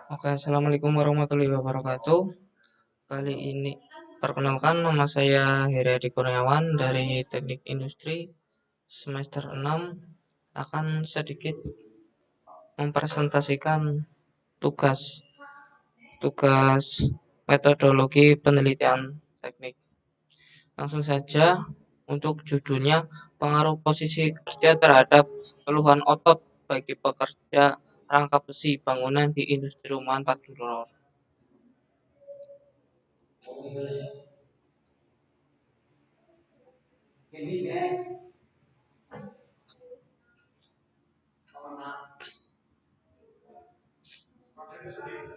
Oke, assalamualaikum warahmatullahi wabarakatuh. Kali ini perkenalkan nama saya Heri Adi Kurniawan dari Teknik Industri semester 6 akan sedikit mempresentasikan tugas tugas metodologi penelitian teknik. Langsung saja untuk judulnya pengaruh posisi kerja terhadap keluhan otot bagi pekerja rangka besi bangunan di industri rumahan 4.0.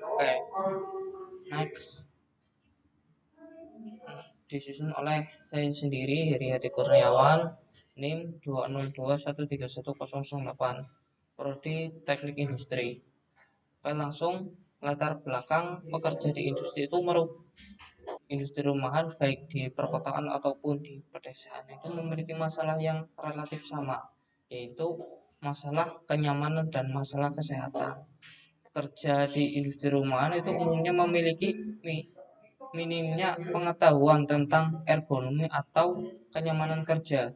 Oke, next. Disusun oleh saya sendiri, Heri Hadi Kurniawan, NIM 202131008, Prodi Teknik Industri. Oke, langsung latar belakang pekerja di industri itu industri rumahan baik di perkotaan ataupun di pedesaan itu memiliki masalah yang relatif sama, yaitu masalah kenyamanan dan masalah kesehatan. Kerja di industri rumahan itu umumnya memiliki minimnya pengetahuan tentang ergonomi atau kenyamanan kerja.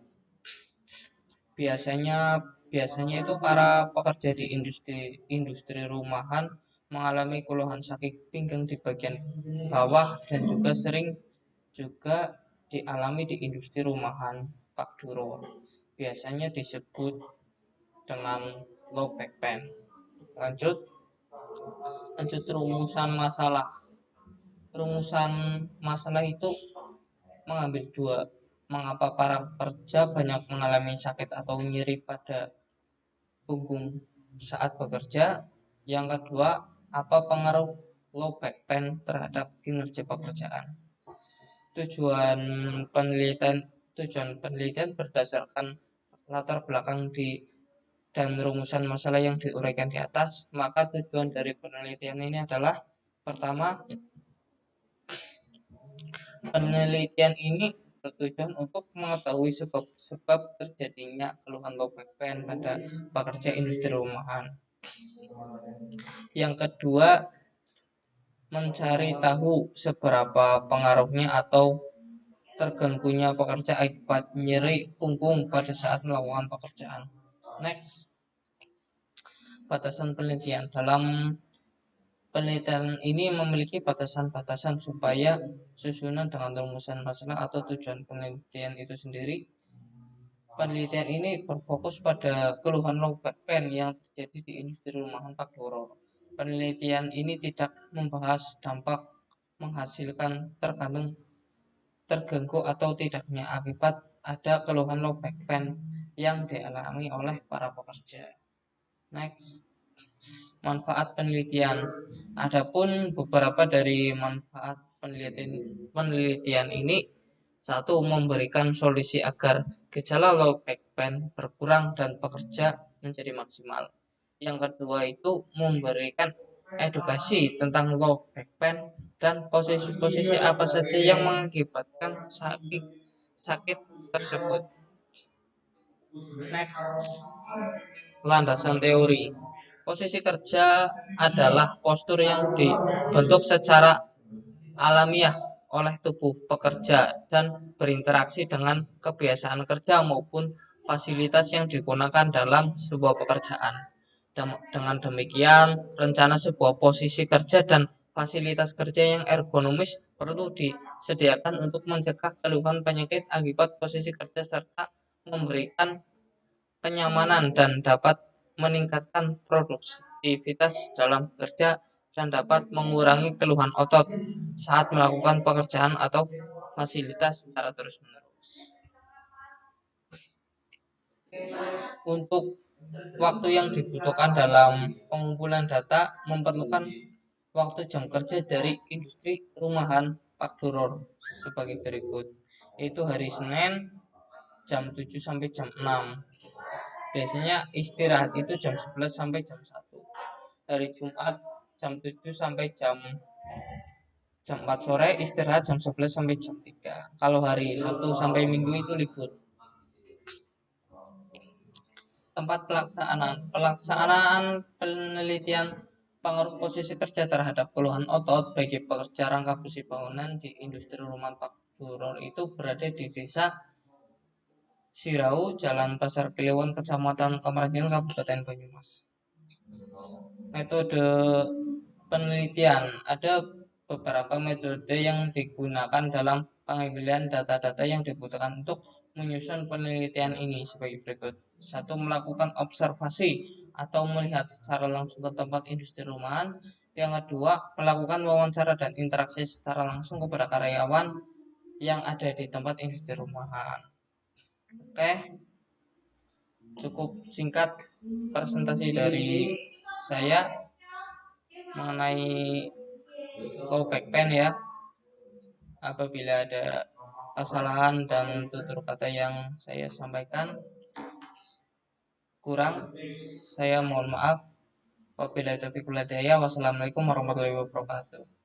Biasanya biasanya itu para pekerja di industri rumahan mengalami keluhan sakit pinggang di bagian bawah dan juga sering juga dialami di industri rumahan Pak Duro. Biasanya disebut dengan low back pain. Lanjut, lanjut rumusan masalah. Rumusan masalah itu mengambil dua. Mengapa para pekerja banyak mengalami sakit atau nyeri pada punggung saat bekerja? Yang kedua, apa pengaruh low back pain terhadap kinerja pekerjaan? Tujuan penelitian tujuan penelitian berdasarkan latar belakang dan rumusan masalah yang diuraikan di atas. Maka tujuan dari penelitian ini adalah pertama, penelitian ini bertujuan untuk mengetahui sebab-sebab terjadinya keluhan low back pain pada pekerja industri rumahan. Yang kedua, mencari tahu seberapa pengaruhnya atau terganggunya pekerja akibat nyeri punggung pada saat melakukan pekerjaan. Next, batasan penelitian. Dalam penelitian ini memiliki batasan-batasan supaya susunan dengan rumusan masalah atau tujuan penelitian itu sendiri. Penelitian ini berfokus pada keluhan low back pain yang terjadi di industri rumahan Pak Doro. Penelitian ini tidak membahas dampak menghasilkan terganggu atau tidaknya akibat ada keluhan low back pain yang dialami oleh para pekerja. Next, manfaat penelitian. Adapun beberapa dari manfaat penelitian ini, satu, memberikan solusi agar gejala low back pain berkurang dan pekerja menjadi maksimal. Yang kedua itu memberikan edukasi tentang low back pain dan posisi-posisi apa saja yang mengakibatkan sakit tersebut. Next, landasan teori. Posisi kerja adalah postur yang dibentuk secara alamiah oleh tubuh pekerja dan berinteraksi dengan kebiasaan kerja maupun fasilitas yang digunakan dalam sebuah pekerjaan. Dengan demikian, rencana sebuah posisi kerja dan fasilitas kerja yang ergonomis perlu disediakan untuk mencegah keluhan penyakit akibat posisi kerja serta memberikan kenyamanan dan dapat meningkatkan produktivitas dalam bekerja dan dapat mengurangi keluhan otot saat melakukan pekerjaan atau fasilitas secara terus-menerus. Untuk waktu yang dibutuhkan dalam pengumpulan data memerlukan waktu jam kerja dari industri rumahan Pak Duror sebagai berikut, yaitu hari Senin jam 7 sampai jam 6. Biasanya istirahat itu jam 11 sampai jam 1. Hari Jumat jam 7 sampai jam 4 sore, istirahat jam 11 sampai jam 3. Kalau hari Sabtu sampai Minggu itu libur. Tempat pelaksanaan penelitian pengaruh posisi kerja terhadap keluhan otot bagi pekerja rangka besi bangunan di industri rumah Duror itu berada di desa Sirau, Jalan Pasar Kliwon, Kecamatan Kamarjeng, Kabupaten Banyumas. Metode penelitian. Ada beberapa metode yang digunakan dalam pengambilan data-data yang dibutuhkan untuk menyusun penelitian ini sebagai berikut. Satu, melakukan observasi atau melihat secara langsung ke tempat industri rumahan. Yang kedua, melakukan wawancara dan interaksi secara langsung kepada karyawan yang ada di tempat industri rumahan. Oke, cukup singkat presentasi dari saya mengenai low back pain ya. Apabila ada kesalahan dan tutur kata yang saya sampaikan kurang, saya mohon maaf. Wabillahi taufiq wal hidayah. Wassalamualaikum warahmatullahi wabarakatuh.